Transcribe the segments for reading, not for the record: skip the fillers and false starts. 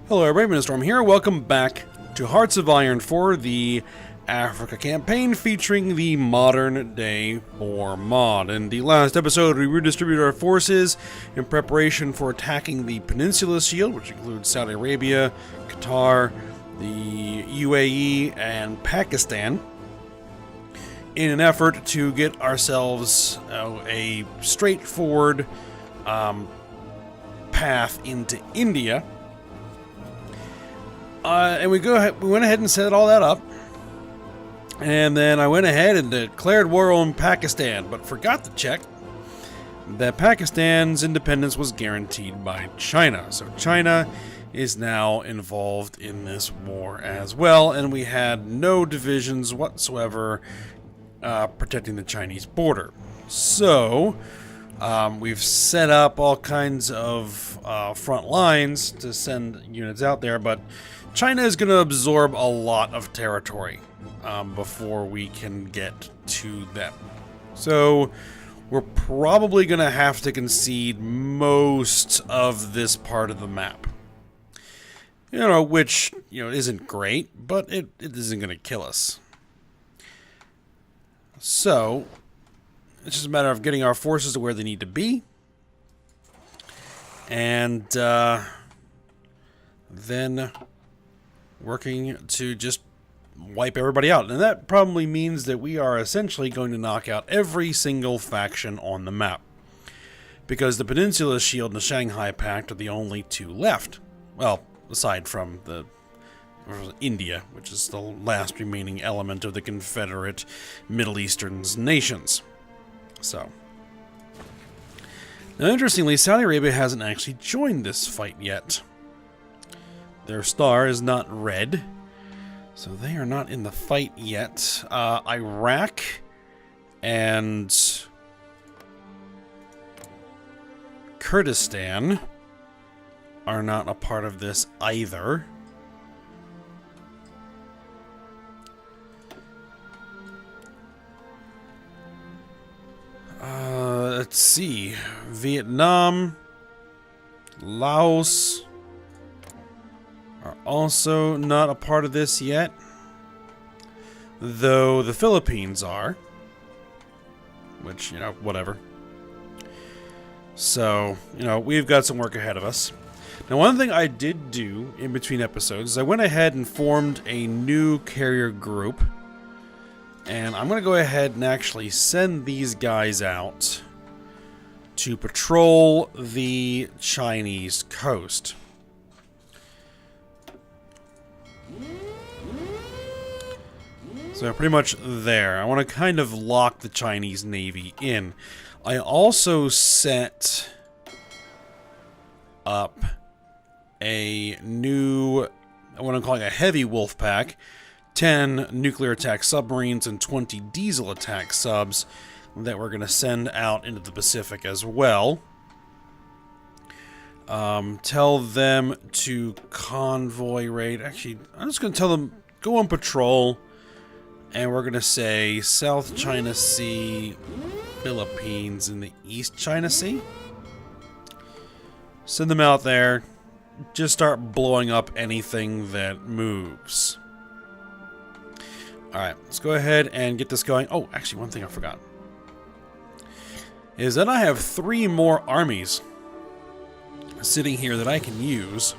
Hello everybody, Storm here. Welcome back to Hearts of Iron for the Africa campaign featuring the modern day war mod. In the last episode, we redistributed our forces in preparation for attacking the Peninsula Shield, which includes Saudi Arabia, Qatar, the UAE, and Pakistan, in an effort to get ourselves a straightforward path into India. And we went ahead and set all that up. And then I went ahead and declared war on Pakistan, but forgot to check that Pakistan's independence was guaranteed by China. So China is now involved in this war as well, and we had no divisions whatsoever protecting the Chinese border. So we've set up all kinds of front lines to send units out there, but China is going to absorb a lot of territory before we can get to them. So we're probably going to have to concede most of this part of the map. Which isn't great, but it isn't going to kill us. So it's just a matter of getting our forces to where they need to be. And then working to just wipe everybody out. And that probably means that we are essentially going to knock out every single faction on the map. Because the Peninsula Shield and the Shanghai Pact are the only two left. Well, aside from India, which is the last remaining element of the Confederate Middle Eastern nations. So, now interestingly, Saudi Arabia hasn't actually joined this fight yet. Their star is not red, so they are not in the fight yet. Iraq and Kurdistan are not a part of this either. Let's see. Vietnam, Laos are also not a part of this yet, though the Philippines are, which, whatever. So, we've got some work ahead of us. Now, one thing I did do in between episodes is I went ahead and formed a new carrier group, and I'm going to go ahead and actually send these guys out to patrol the Chinese coast. So pretty much there. I want to kind of lock the Chinese Navy in. I also set up a new, what I'm calling a heavy wolf pack, 10 nuclear attack submarines and 20 diesel attack subs that we're going to send out into the Pacific as well. Tell them to convoy raid. Actually, I'm just going to tell them, go on patrol. And we're going to say South China Sea, Philippines, and the East China Sea. Send them out there. Just start blowing up anything that moves. Alright, let's go ahead and get this going. Oh, actually, one thing I forgot is that I have 3 more armies sitting here that I can use.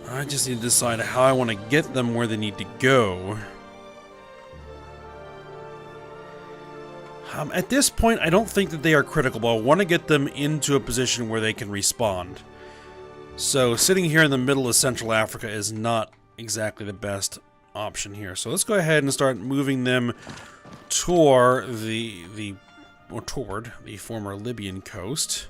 I just need to decide how I want to get them where they need to go. At this point, I don't think that they are critical, but I want to get them into a position where they can respond. So sitting here in the middle of Central Africa is not exactly the best option here. So let's go ahead and start moving them toward the former Libyan coast.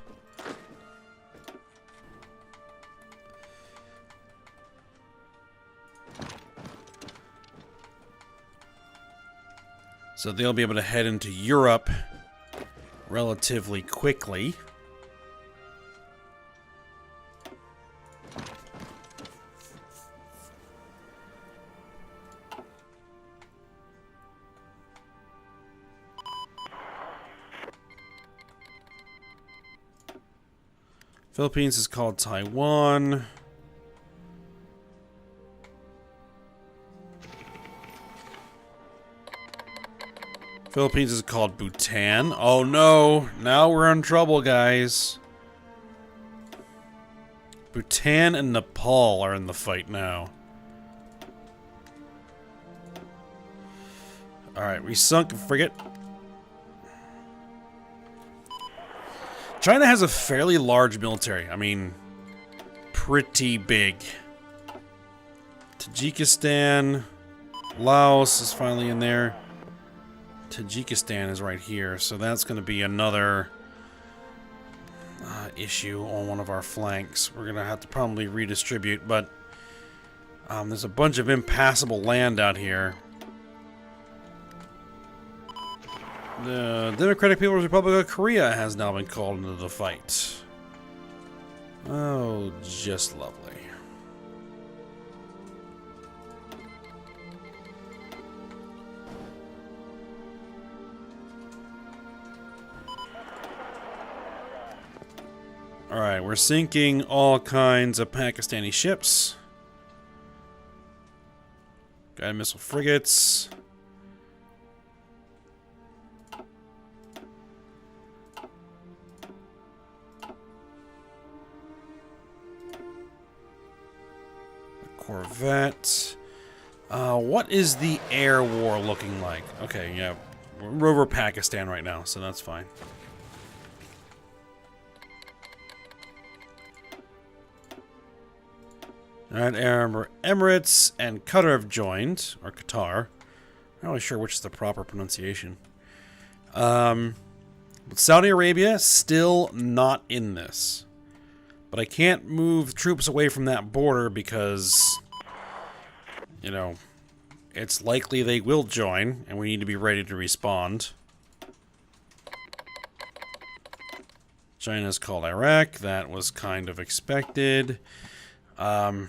So they'll be able to head into Europe relatively quickly. Philippines is called Taiwan. Philippines is called Bhutan. Oh no, now we're in trouble, guys. Bhutan and Nepal are in the fight now. Alright, we sunk a frigate. China has a fairly large military. I mean, pretty big. Tajikistan. Laos is finally in there. Tajikistan is right here, so that's going to be another issue on one of our flanks. We're going to have to probably redistribute, but there's a bunch of impassable land out here. The Democratic People's Republic of Korea has now been called into the fight. Oh, just lovely. Alright, we're sinking all kinds of Pakistani ships. Guided missile frigates. Corvette. What is the air war looking like? Okay, yeah. We're over Pakistan right now, so that's fine. Alright, Emirates and Qatar have joined. Or Qatar. I'm not really sure which is the proper pronunciation. Saudi Arabia still not in this. But I can't move troops away from that border because, you know, it's likely they will join, and we need to be ready to respond. China's called Iraq. That was kind of expected. In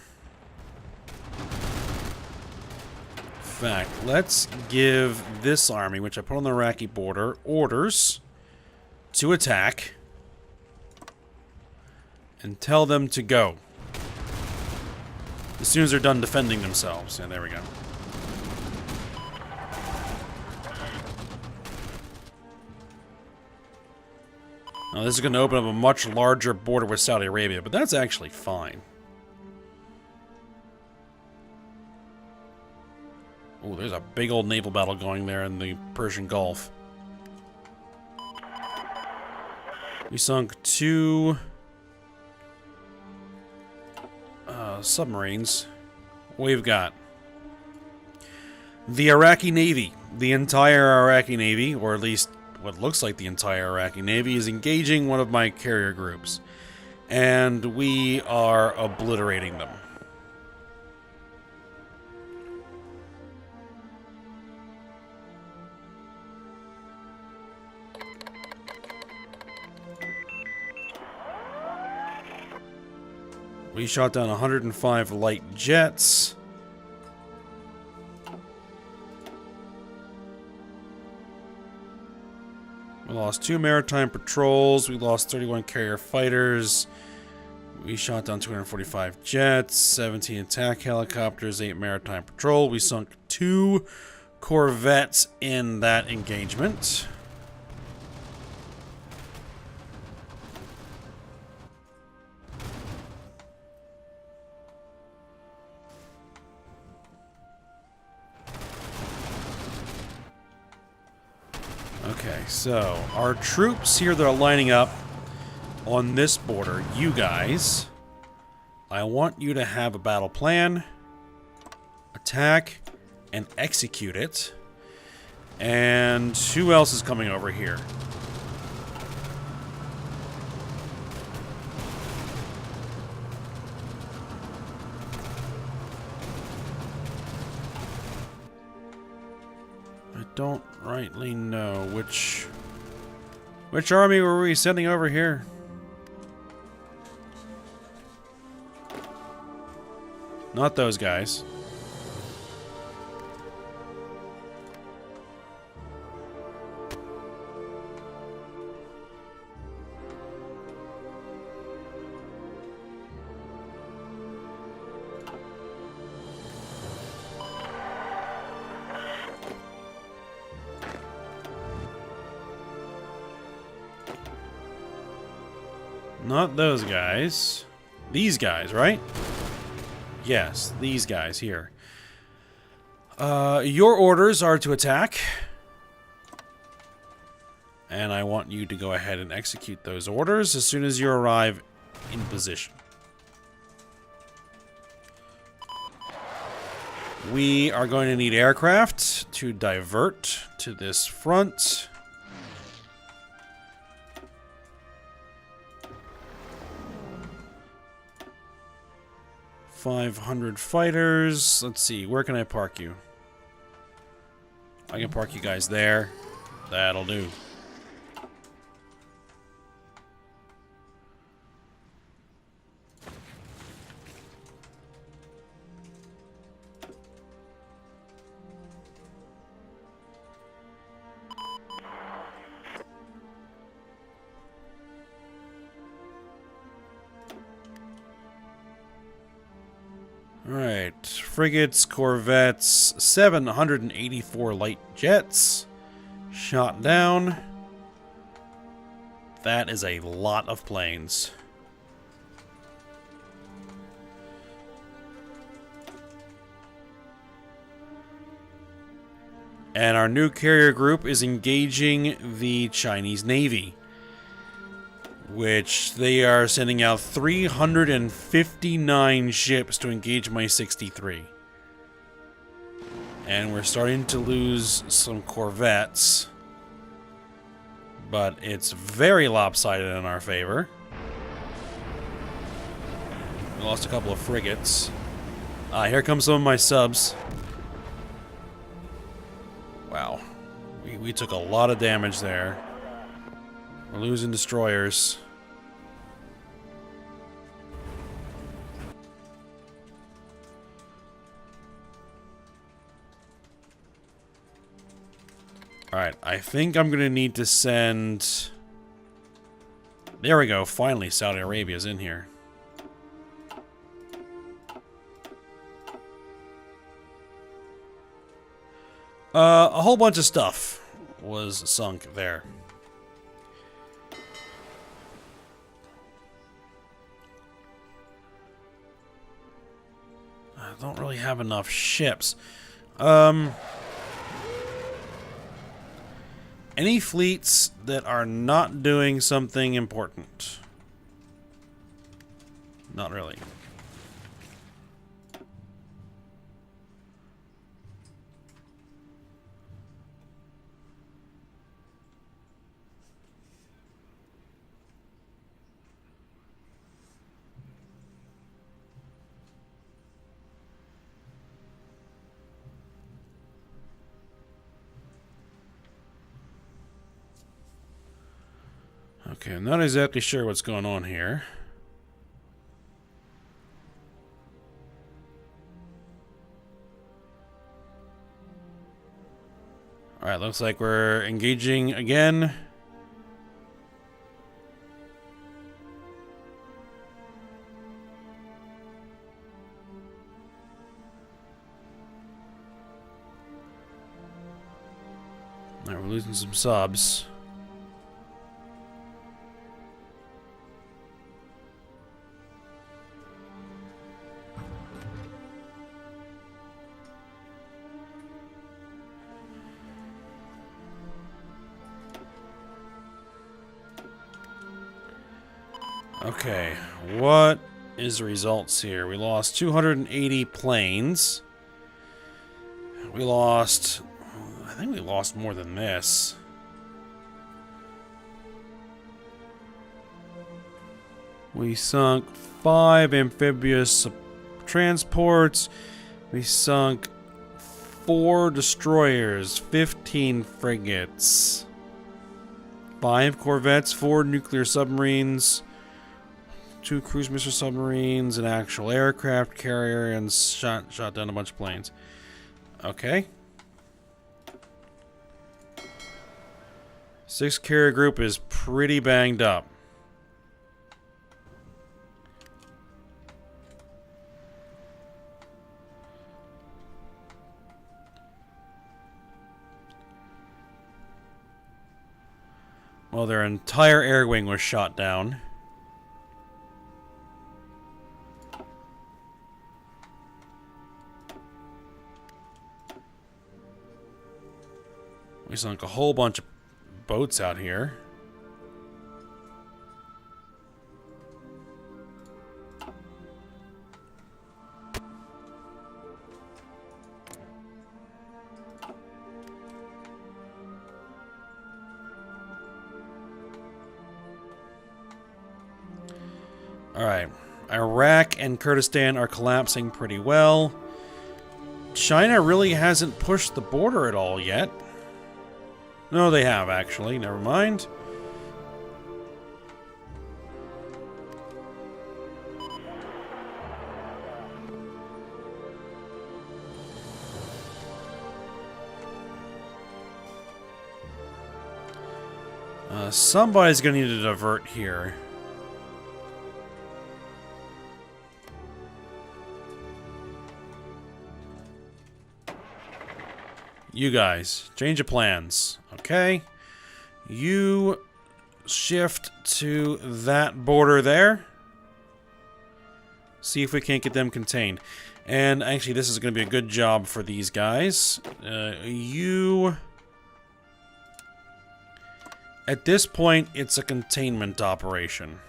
fact, let's give this army, which I put on the Iraqi border, orders to attack. And tell them to go. As soon as they're done defending themselves. Yeah, there we go. Now, this is going to open up a much larger border with Saudi Arabia, but that's actually fine. Oh, there's a big old naval battle going there in the Persian Gulf. We sunk 2... submarines. We've got the Iraqi Navy. The entire Iraqi Navy, or at least what looks like the entire Iraqi Navy, is engaging one of my carrier groups. And we are obliterating them. We shot down 105 light jets. We lost 2 maritime patrols. We lost 31 carrier fighters. We shot down 245 jets, 17 attack helicopters, 8 maritime patrol. We sunk 2 corvettes in that engagement. Okay, so our troops here that are lining up on this border, you guys, I want you to have a battle plan, attack, and execute it. And who else is coming over here? Don't rightly know which army were we sending over here? Not those guys. Not those guys. These guys, right? Yes, these guys here. Your orders are to attack. And I want you to go ahead and execute those orders as soon as you arrive in position. We are going to need aircraft to divert to this front. $500 fighters. Let's see, where can I park you? I can park you guys there. That'll do. Alright, frigates, corvettes, 784 light jets shot down. That is a lot of planes. And our new carrier group is engaging the Chinese Navy, which they are sending out 359 ships to engage my 63. And we're starting to lose some corvettes, but it's very lopsided in our favor. We lost a couple of frigates. Here come some of my subs. Wow. We took a lot of damage there. We're losing destroyers. Alright, I think I'm gonna need to send... There we go, finally Saudi Arabia's in here. A whole bunch of stuff was sunk there. I don't really have enough ships. Any fleets that are not doing something important? Not really. Okay, I'm not exactly sure what's going on here. Alright, looks like we're engaging again. Alright, we're losing some subs. Okay, what is the results here? We lost 280 planes. We lost... I think we lost more than this. We sunk 5 amphibious transports. We sunk 4 destroyers, 15 frigates, 5 corvettes, 4 nuclear submarines, 2 cruise missile submarines, an actual aircraft carrier, and shot down a bunch of planes. Okay. 6 carrier group is pretty banged up. Well, their entire air wing was shot down. We sunk a whole bunch of boats out here. Alright. Iraq and Kurdistan are collapsing pretty well. China really hasn't pushed the border at all yet. No, they have, actually. Never mind. Somebody's going to need to divert here. You guys, change of plans, okay? You shift to that border there. See if we can't get them contained. And actually, this is going to be a good job for these guys. You... At this point, it's a containment operation.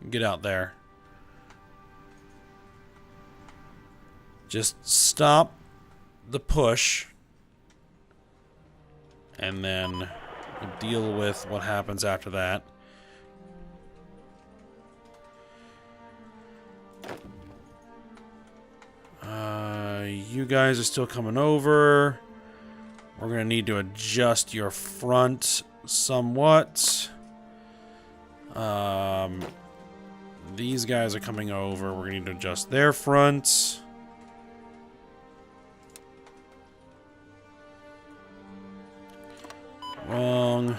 Get out there. Just stop the push. And then deal with what happens after that. You guys are still coming over. We're going to need to adjust your front somewhat. These guys are coming over. We're going to need to adjust their fronts. Wrong.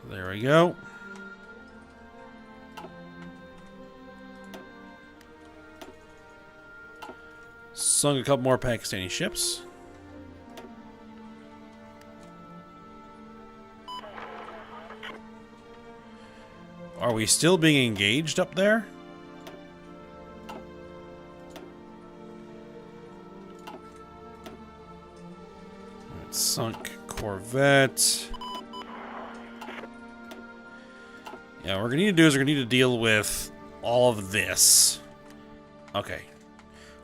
There we go. Sunk a couple more Pakistani ships. Are we still being engaged up there? Sunk Corvette. Yeah, what we're gonna need to do is we're gonna need to deal with all of this. Okay.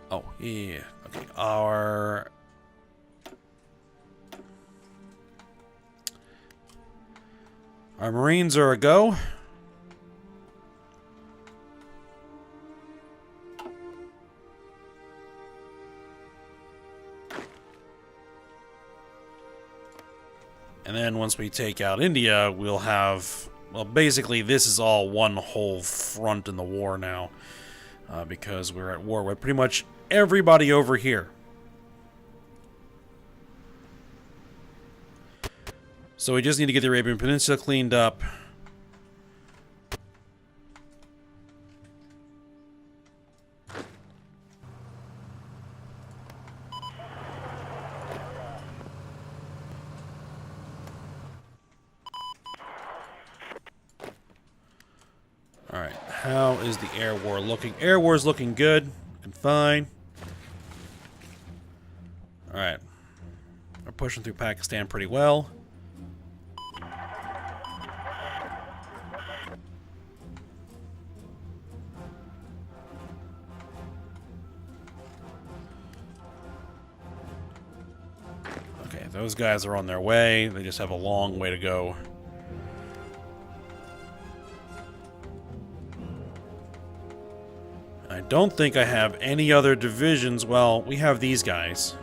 Oh, yeah. Okay, our... Our Marines are a go. And then once we take out India, we'll have... Well, basically, this is all one whole front in the war now. Because we're at war with pretty much everybody over here. So we just need to get the Arabian Peninsula cleaned up. Alright, how is the air war looking? Air war is looking good. Looking fine. Alright. We're pushing through Pakistan pretty well. Okay, those guys are on their way. They just have a long way to go. I don't think I have any other divisions. Well, we have these guys.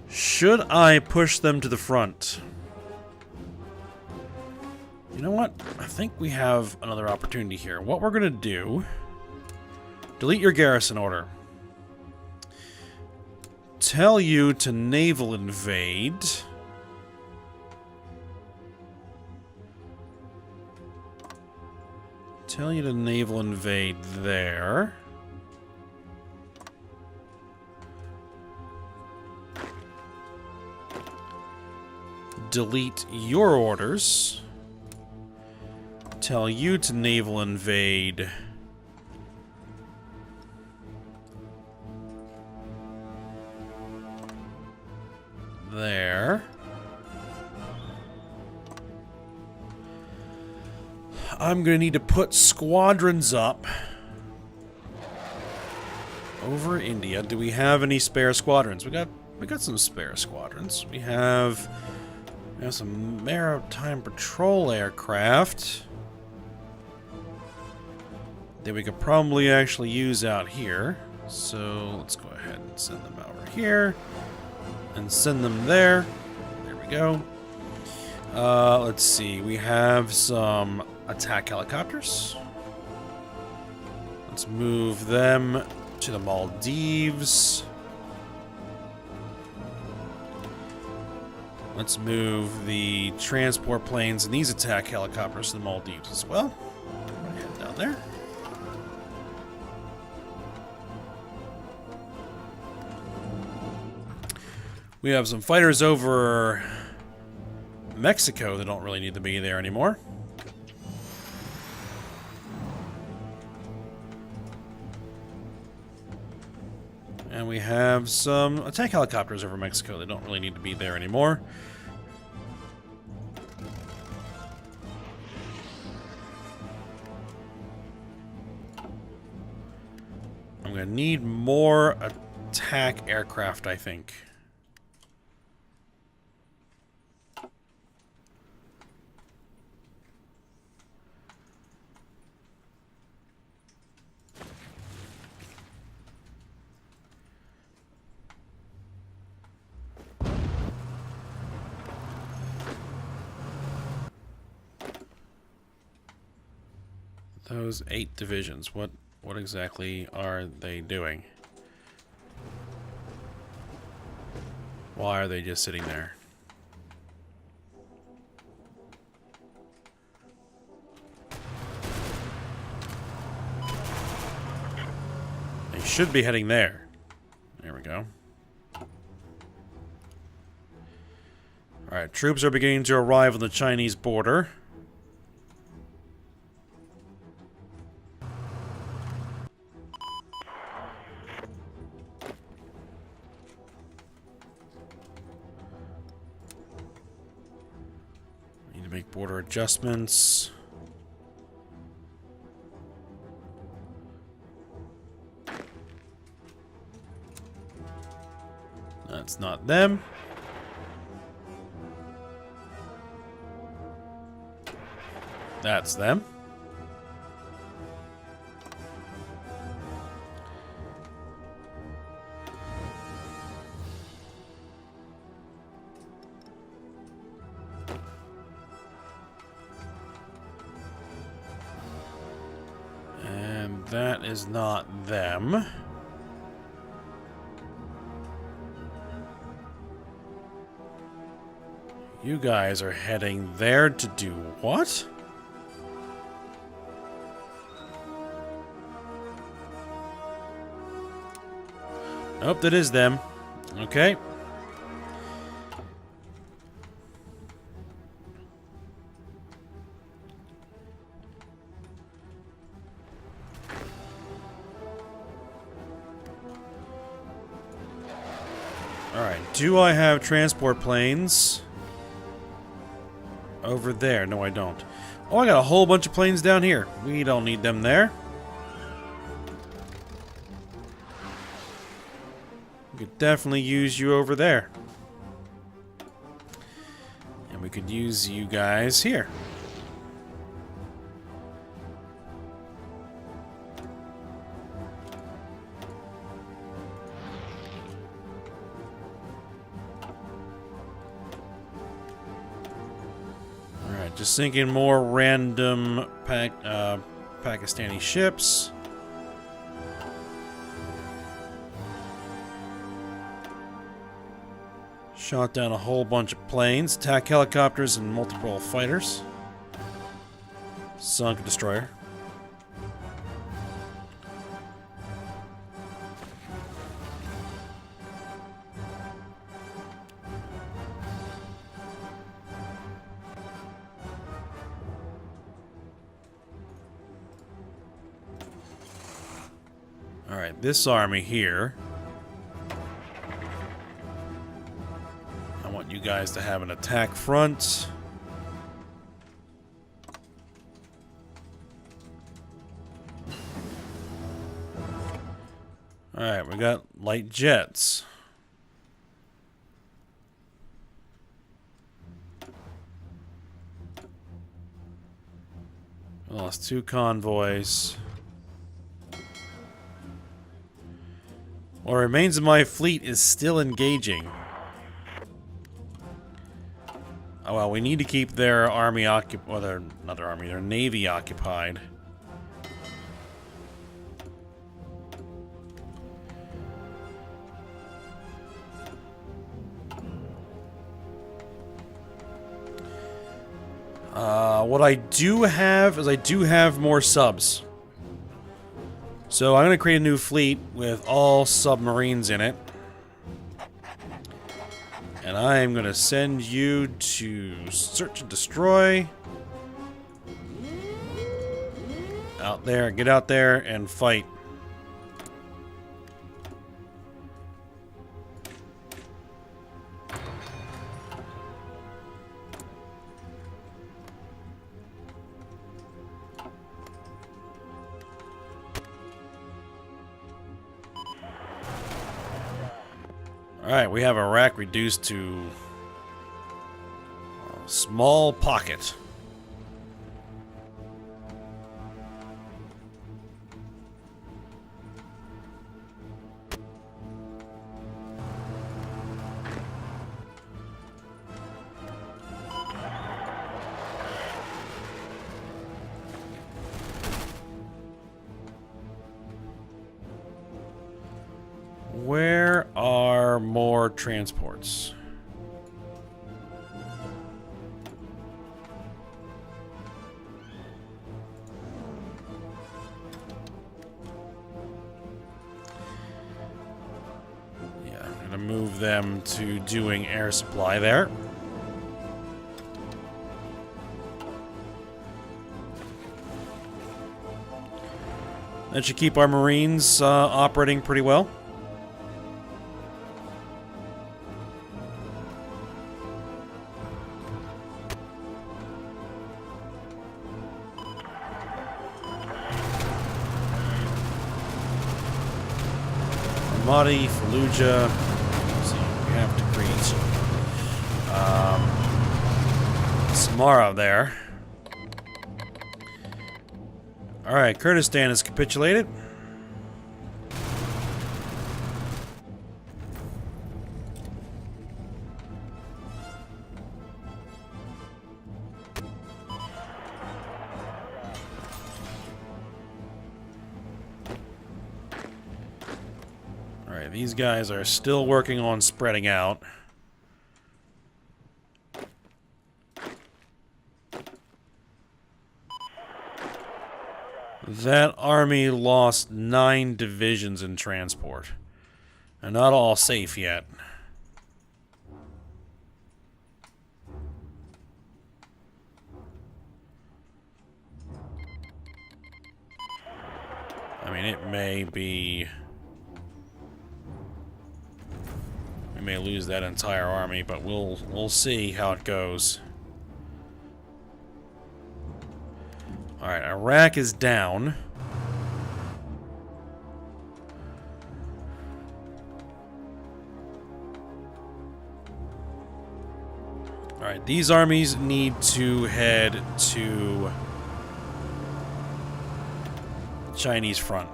Should I push them to the front? You know what? I think we have another opportunity here. What we're going to do... Delete your garrison order. Tell you to naval invade... Tell you to naval invade there. Delete your orders. Tell you to naval invade there. I'm going to need to put squadrons up over India. Do we have any spare squadrons? We got some spare squadrons. We have some maritime patrol aircraft that we could probably actually use out here. So let's go ahead and send them over here and send them there. There we go. Let's see. We have some attack helicopters. Let's move them to the Maldives. Let's move the transport planes and these attack helicopters to the Maldives as well. Head down there. We have some fighters over Mexico that don't really need to be there anymore. And we have some attack helicopters over Mexico that don't really need to be there anymore. I'm going to need more attack aircraft, I think. Those 8 divisions, what exactly are they doing? Why are they just sitting there? They should be heading there. There we go. Alright, troops are beginning to arrive on the Chinese border. Make border adjustments. That's not them. That's them. That is not them. You guys are heading there to do what? Nope, that is them. Okay. Alright, do I have transport planes over there? No, I don't. Oh, I got a whole bunch of planes down here. We don't need them there. We could definitely use you over there. And we could use you guys here. Just sinking more random Pakistani ships. Shot down a whole bunch of planes, attack helicopters, and multiple fighters. Sunk a destroyer. Alright, this army here. I want you guys to have an attack front. Alright, we got light jets. We lost 2 convoys. What remains of my fleet is still engaging. Oh well, we need to keep their army occupied. Well, their navy occupied. What I do have is I do have more subs. So I'm going to create a new fleet with all submarines in it. And I am going to send you to search and destroy. Out there, get out there and fight. Alright, we have Iraq reduced to a small pocket. Where are more transports? Yeah, I'm gonna move them to doing air supply there. That should keep our Marines operating pretty well. Ramadi, Fallujah. So we have to create Samara there. Alright, Kurdistan has capitulated. Alright, these guys are still working on spreading out. That army lost 9 divisions in transport. They're not all safe yet. I mean, it may be... we may lose that entire army, but we'll see how it goes. Alright, Iraq is down. Alright, these armies need to head to Chinese front.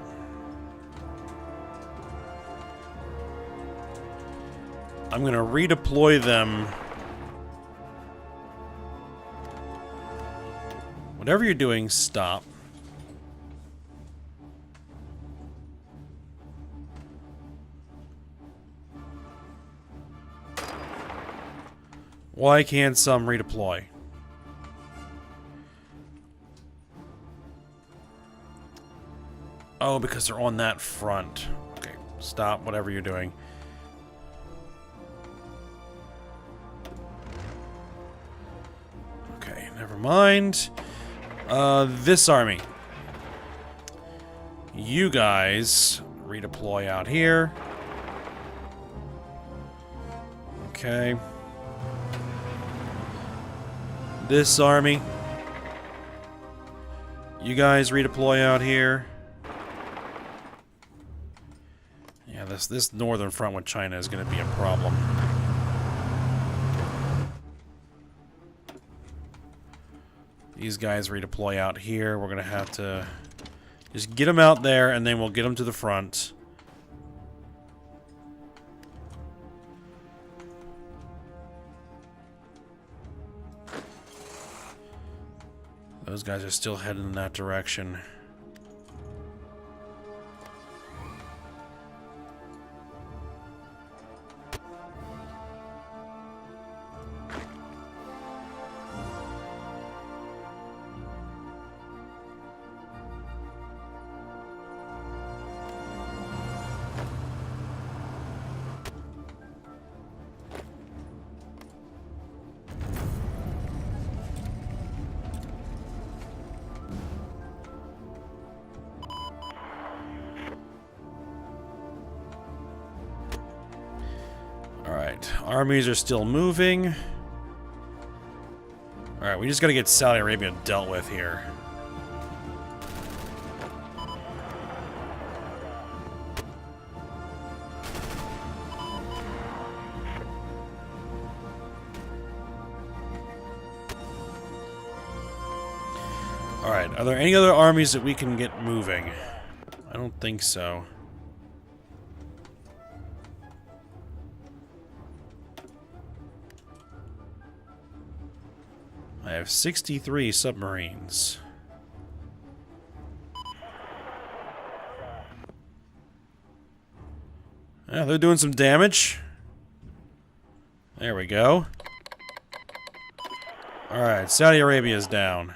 I'm going to redeploy them. Whatever you're doing, stop. Why can't some redeploy? Oh, because they're on that front. Okay, stop whatever you're doing. Okay, never mind. This army. You guys redeploy out here. Okay. This army. You guys redeploy out here. Yeah, this northern front with China is going to be a problem. These guys redeploy out here. We're going to have to just get them out there, and then we'll get them to the front. Those guys are still heading in that direction. Alright, armies are still moving. Alright, we just gotta get Saudi Arabia dealt with here. Alright, are there any other armies that we can get moving? I don't think so. I have 63 submarines. Yeah, they're doing some damage. There we go. Alright, Saudi Arabia is down.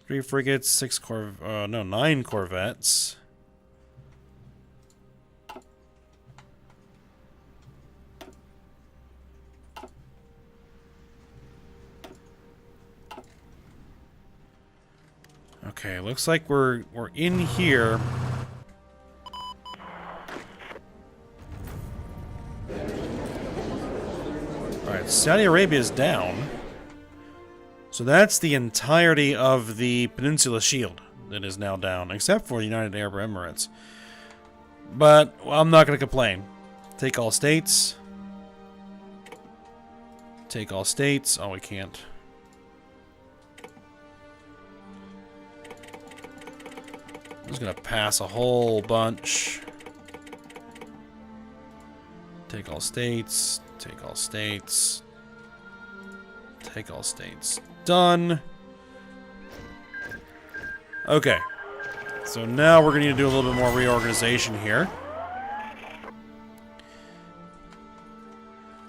3 frigates, 9 corvettes. Okay, looks like we're in here. Alright, Saudi Arabia is down. So that's the entirety of the Peninsula Shield that is now down, except for the United Arab Emirates. But well, I'm not going to complain. Take all states. Take all states. Oh, we can't. I'm just going to pass a whole bunch. Take all states. Take all states. Take all states. Done. Okay. So now we're going to need to do a little bit more reorganization here.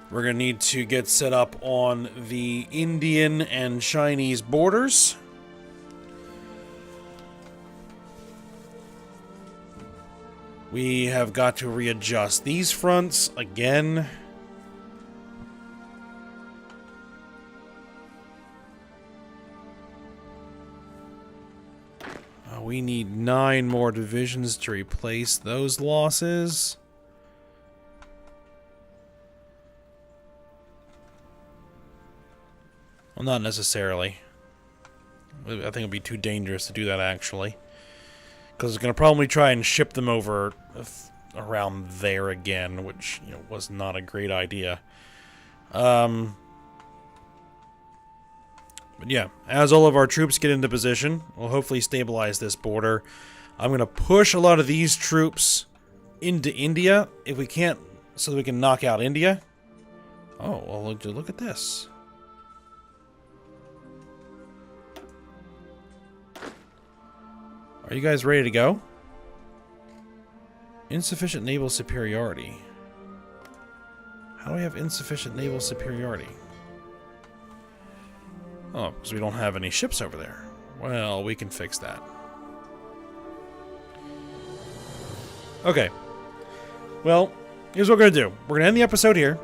We're going to need to get set up on the Indian and Chinese borders. We have got to readjust these fronts again. We need 9 more divisions to replace those losses. Well, not necessarily. I think it'd be too dangerous to do that, actually. Because it's going to probably try and ship them over around there again, which, you know, was not a great idea. But yeah, as all of our troops get into position, we'll hopefully stabilize this border. I'm going to push a lot of these troops into India, if we can't, so that we can knock out India. Oh, well, look at this. Are you guys ready to go? Insufficient naval superiority. How do we have insufficient naval superiority? Oh, because we don't have any ships over there. Well, we can fix that. Okay. Well, here's what we're going to do. We're going to end the episode here.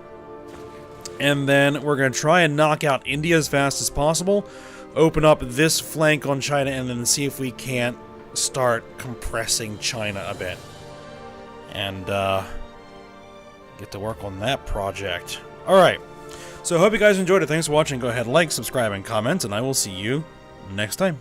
And then we're going to try and knock out India as fast as possible. Open up this flank on China and then see if we can't start compressing China a bit. And get to work on that project. Alright, so I hope you guys enjoyed it. Thanks for watching. Go ahead, like, subscribe, and comment, and I will see you next time.